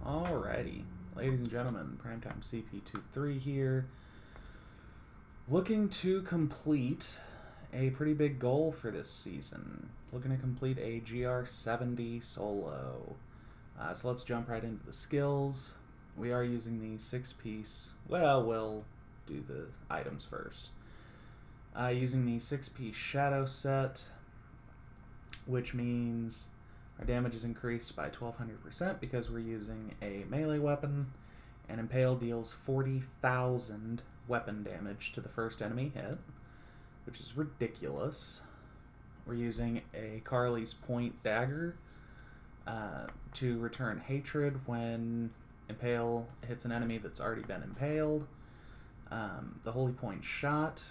Alrighty, ladies and gentlemen, Primetime CP23 here, looking to complete a pretty big goal for this season. Looking to complete a GR70 solo. So let's jump right into the skills. We are using the 6-piece, well, we'll do the items first. Using the 6-piece shadow set, which means our damage is increased by 1200% because we're using a melee weapon, and Impale deals 40,000 weapon damage to the first enemy hit, which is ridiculous. We're using a Carly's Point dagger to return hatred when Impale hits an enemy that's already been impaled. The Holy Point shot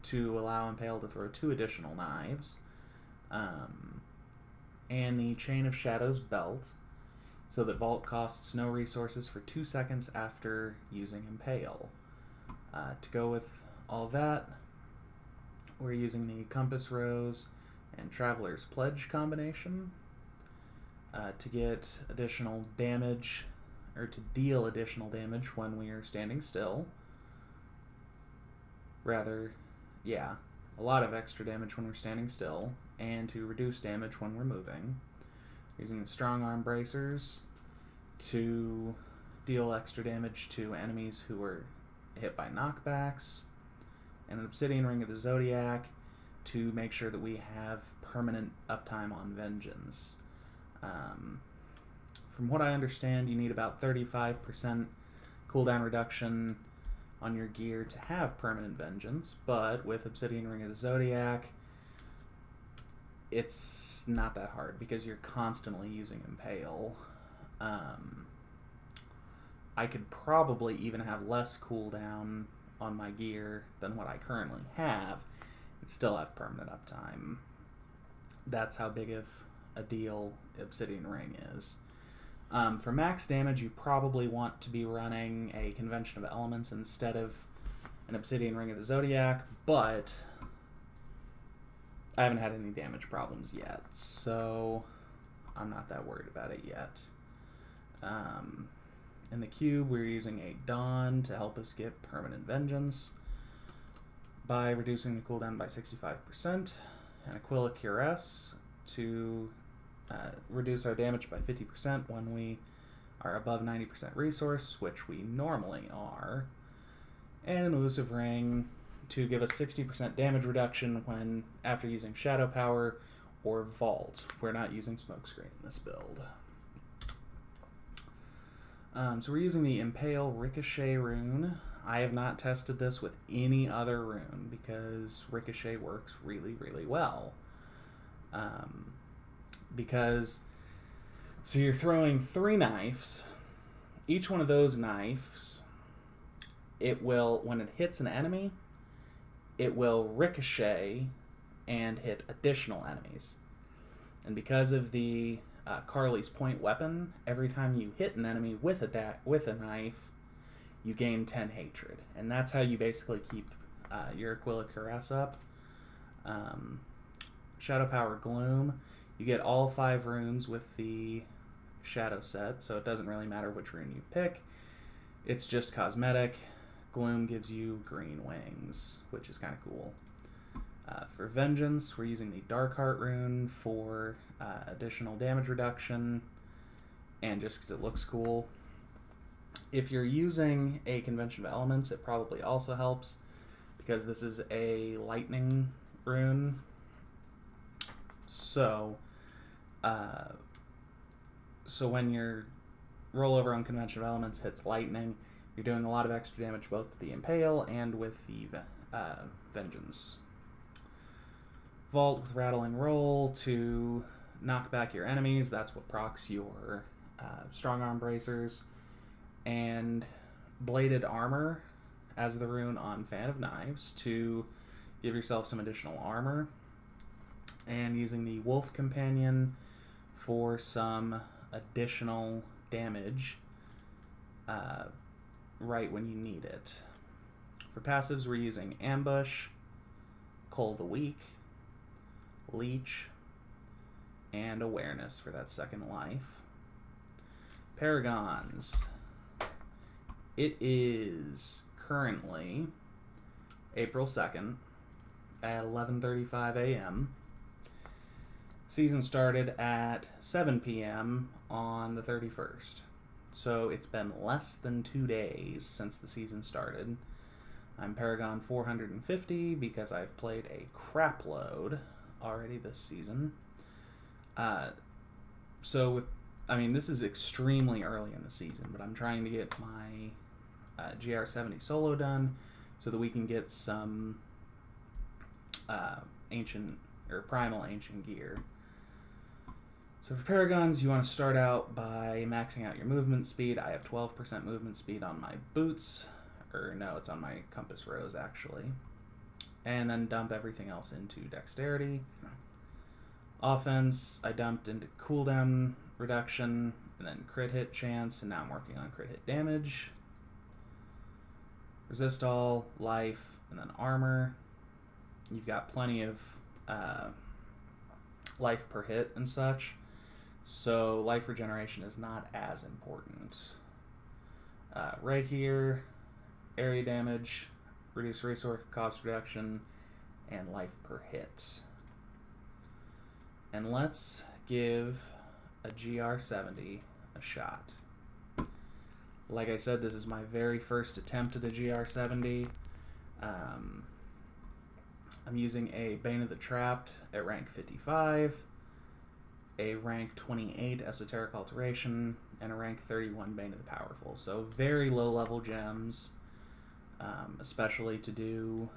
to allow Impale to throw 2 additional knives. And the Chain of Shadows belt, so that Vault costs no resources for 2 seconds after using Impale. To go with all that, we're using the Compass Rose and Traveler's Pledge combination to get additional damage, or to deal additional damage when we are standing still. Rather, yeah, a lot of extra damage when we're standing still, and to reduce damage when we're moving. Using the Strong Arm Bracers to deal extra damage to enemies who are hit by knockbacks, and an Obsidian Ring of the Zodiac to make sure that we have permanent uptime on Vengeance. From what I understand, you need about 35% cooldown reduction on your gear to have permanent Vengeance, but with Obsidian Ring of the Zodiac, it's not that hard because you're constantly using Impale. I could probably even have less cooldown on my gear than what I currently have and still have permanent uptime. That's how big of a deal Obsidian Ring is. For max damage, you probably want to be running a Convention of Elements instead of an Obsidian Ring of the Zodiac, but I haven't had any damage problems yet, so I'm not that worried about it yet. In the cube, we're using a Dawn to help us get permanent Vengeance by reducing the cooldown by 65%, and Aquila Cuirass to reduce our damage by 50% when we are above 90% resource, which we normally are, and an Elusive Ring to give us 60% damage reduction when after using Shadow Power or Vault. We're not using Smokescreen in this build. So we're using the Impale Ricochet rune. I have not tested this with any other rune because Ricochet works really, really well. So you're throwing 3 knives. Each one of those knives, it will, when it hits an enemy, it will ricochet and hit additional enemies. And because of the Carly's Point weapon, every time you hit an enemy with a knife, you gain 10 hatred. And that's how you basically keep your Aquila Cuirass up. Shadow Power Gloom. You get all 5 runes with the Shadow set, so it doesn't really matter which rune you pick. It's just cosmetic. Gloom gives you green wings, which is kind of cool. For Vengeance, we're using the Darkheart rune for additional damage reduction, and just because it looks cool. If you're using a Convention of Elements, it probably also helps, because this is a lightning rune. So when your rollover on Convention of Elements hits lightning, you're doing a lot of extra damage both with the Impale and with the Vengeance. Vault with Rattling Roll to knock back your enemies. That's what procs your Strong Arm Bracers. And Bladed Armor as the rune on Fan of Knives to give yourself some additional armor. And using the Wolf Companion for some additional damage right when you need it. For passives, we're using Ambush, Cull the Weak, Leech, and Awareness for that second life. Paragons. It is currently April 2nd at 11:35 a.m. Season started at 7 p.m. on the 31st. So it's been less than 2 days since the season started. I'm Paragon 450 because I've played a crap load already this season. This is extremely early in the season, but I'm trying to get my GR70 solo done so that we can get some ancient or primal ancient gear. So for Paragons, you want to start out by maxing out your movement speed. I have 12% movement speed on my boots, or no, it's on my compass rose actually. And then dump everything else into dexterity. Offense, I dumped into cooldown reduction, and then crit hit chance, and now I'm working on crit hit damage. Resist all, life, and then armor. You've got plenty of life per hit and such, so life regeneration is not as important. Right here, area damage, reduce resource cost reduction, and life per hit. And let's give a GR70 a shot. Like I said, this is my very first attempt at the GR70. I'm using a Bane of the Trapped at rank 55, a rank 28 Esoteric Alteration, and a rank 31 Bane of the Powerful. So very low level gems, especially to do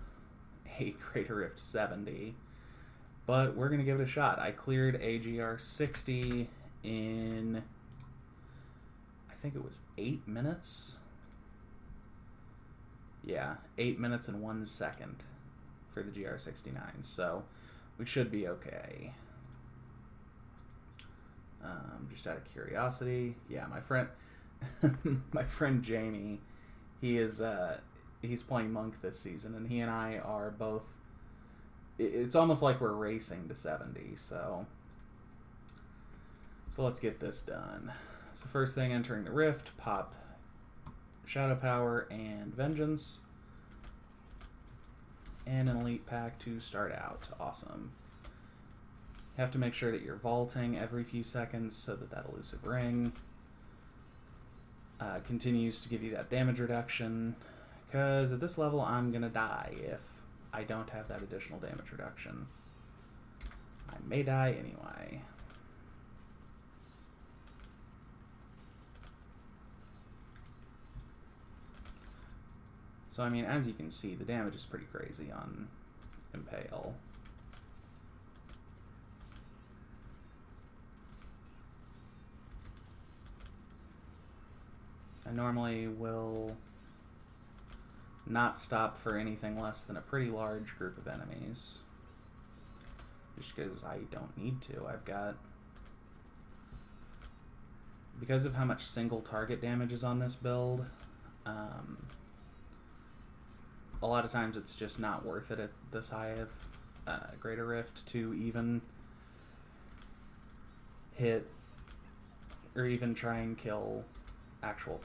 a Greater Rift 70. But we're going to give it a shot. I cleared a GR60 in, I think it was 8 minutes. Yeah, 8 minutes and 1 second for the GR69, so we should be okay. Just out of curiosity, yeah, my friend, my friend Jamie, he's playing Monk this season, and he and I are both. It's almost like we're racing to 70, so let's get this done. So first thing, entering the Rift, pop Shadow Power and Vengeance, and an Elite Pack to start out. Awesome. You have to make sure that you're vaulting every few seconds so that elusive ring continues to give you that damage reduction, because at this level I'm going to die if I don't have that additional damage reduction. I may die anyway. So, I mean, as you can see, the damage is pretty crazy on Impale. I normally will not stop for anything less than a pretty large group of enemies, just because I don't need to. I've got, because of how much single target damage is on this build, a lot of times it's just not worth it at this high of Greater Rift to even hit or even try and kill actual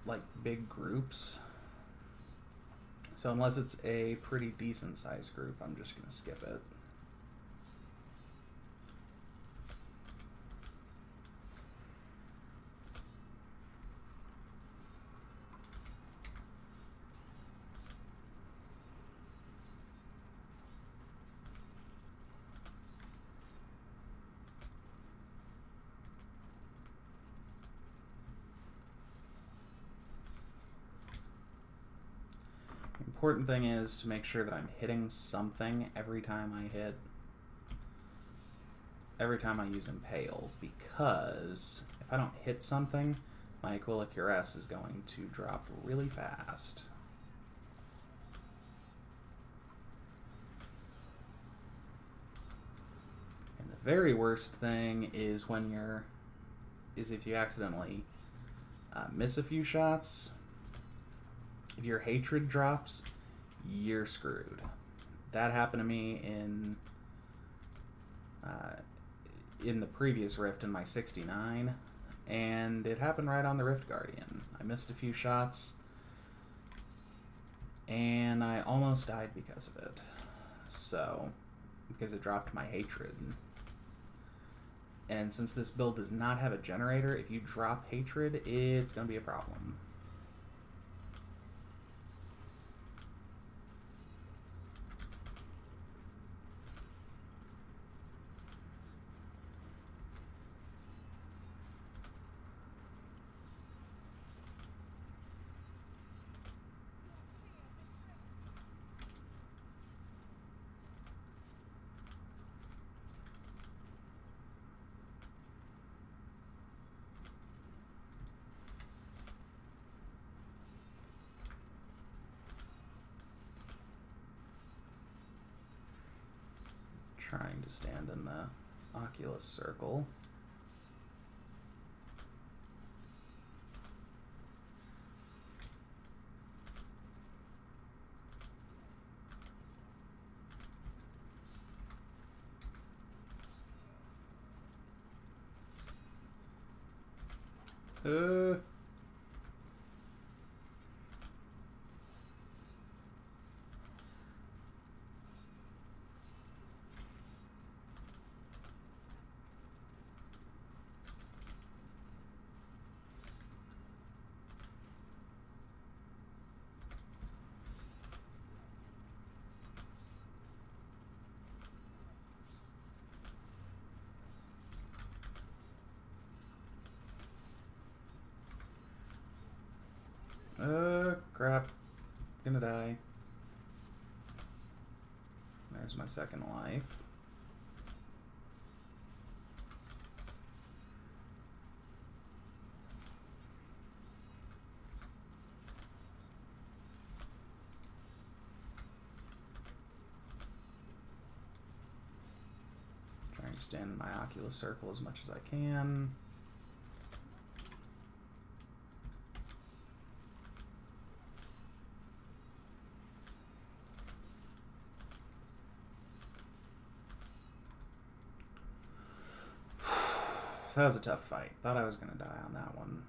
like big groups. So unless it's a pretty decent sized group, I'm just going to skip it. Important thing is to make sure that I'm hitting something every time I use Impale, because if I don't hit something, my Aquila Cuirass is going to drop really fast. And the very worst thing is if you accidentally miss a few shots. If your hatred drops, you're screwed. That happened to me in the previous Rift in my 69. and it happened right on the Rift Guardian. I missed a few shots, and I almost died because of it. So, because it dropped my hatred. And since this build does not have a generator, if you drop hatred, it's going to be a problem. Trying to stand in the Oculus circle. Crap. Gonna die. There's my second life. Trying to stand in my Oculus circle as much as I can. That was a tough fight. Thought I was going to die on that one.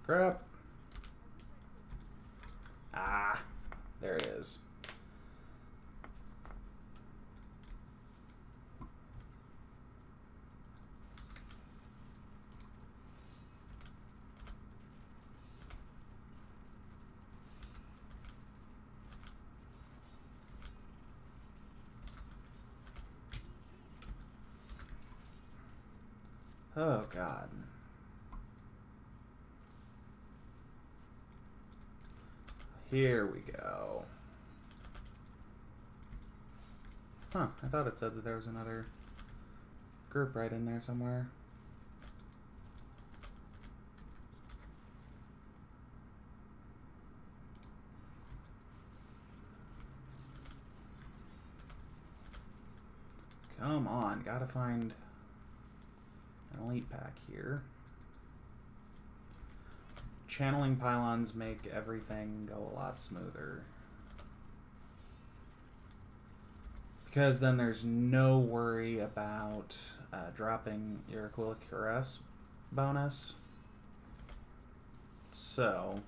Crap. Ah, there it is. Oh, God. Here we go. Huh, I thought it said that there was another group right in there somewhere. Come on, gotta find an elite pack here. Channeling pylons make everything go a lot smoother. Because then there's no worry about dropping your Aquila Caress bonus. So,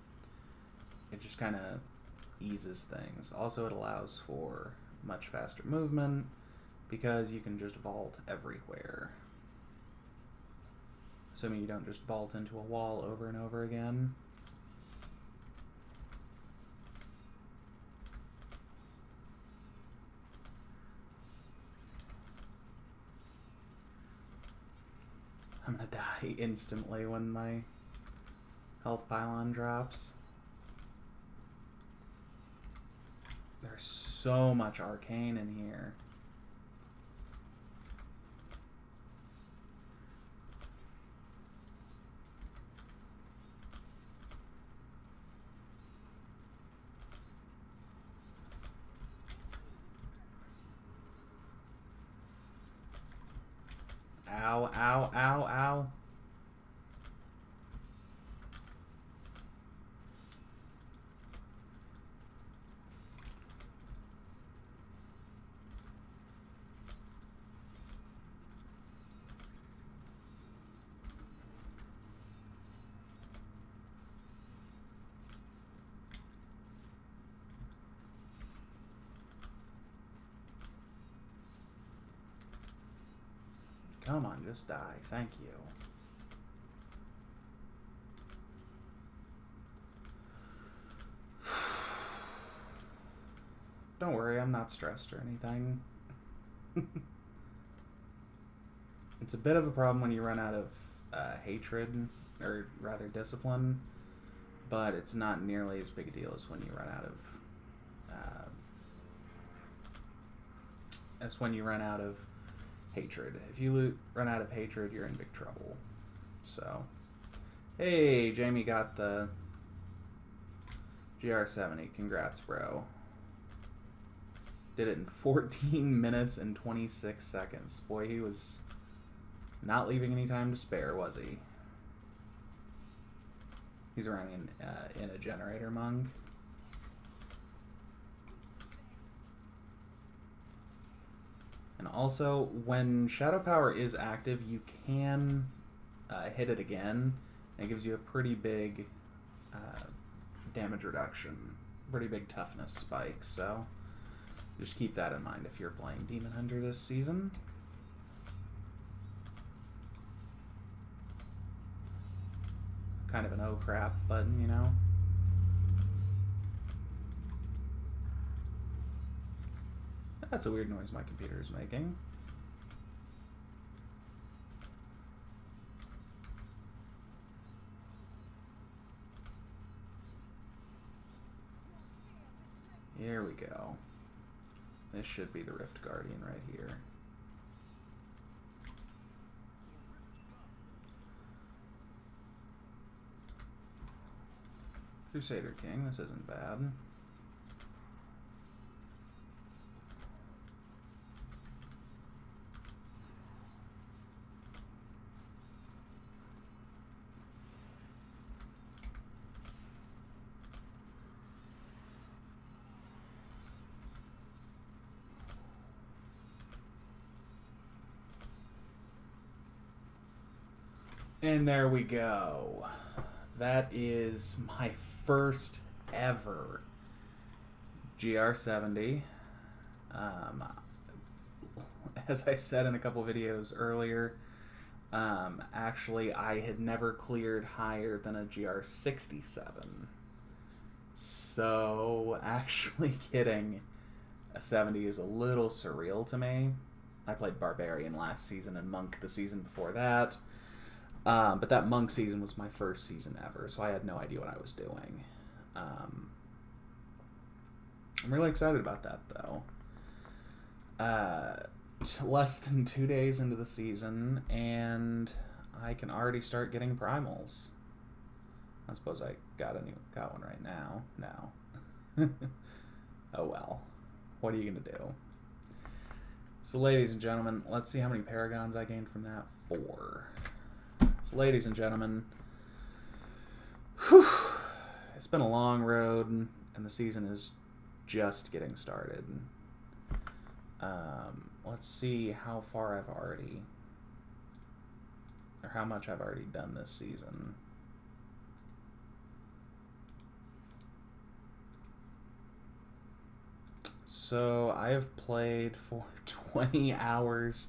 it just kind of eases things. Also, it allows for much faster movement because you can just vault everywhere. Assuming you don't just vault into a wall over and over again. I'm gonna die instantly when my health pylon drops. There's so much arcane in here. Ow, ow, ow, ow. Come on, just die. Thank you. Don't worry, I'm not stressed or anything. It's a bit of a problem when you run out of hatred, or rather discipline, but it's not nearly as big a deal as when you run out of hatred. If you run out of hatred, you're in big trouble. So, hey, Jamie got the GR70. Congrats, bro. Did it in 14 minutes and 26 seconds. Boy, he was not leaving any time to spare, was he? He's running in a generator monk. And also, when Shadow Power is active, you can hit it again. It gives you a pretty big damage reduction, pretty big toughness spike, so just keep that in mind if you're playing Demon Hunter this season. Kind of an oh crap button, you know? That's a weird noise my computer is making. Here we go. This should be the Rift Guardian right here. Crusader King, this isn't bad. And there we go. That is my first ever GR70. As I said in a couple videos earlier, actually I had never cleared higher than a GR67. So actually getting a 70 is a little surreal to me. I played Barbarian last season and Monk the season before that. But that Monk season was my first season ever, so I had no idea what I was doing. I'm really excited about that, though. Less than 2 days into the season, and I can already start getting primals. I suppose I got one right now. No. Oh well. What are you going to do? So, ladies and gentlemen, let's see how many Paragons I gained from that. 4. So, ladies and gentlemen, whew, it's been a long road, and the season is just getting started. Let's see how far I've already, or how much I've already done this season. So, I have played for 20 hours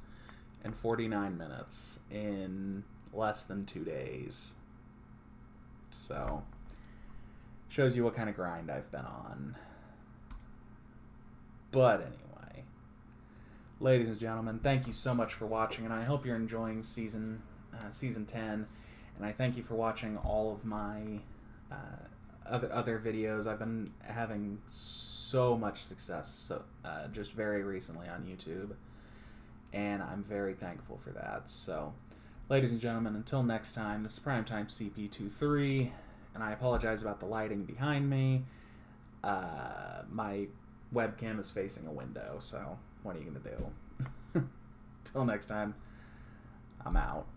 and 49 minutes in less than 2 days. So, shows you what kind of grind I've been on. But anyway, ladies and gentlemen, thank you so much for watching, and I hope you're enjoying season 10. And I thank you for watching all of my other videos. I've been having so much success just very recently on YouTube, and I'm very thankful for that. So, ladies and gentlemen, until next time, this is Primetime CP23, and I apologize about the lighting behind me. My webcam is facing a window, so what are you going to do? Till next time, I'm out.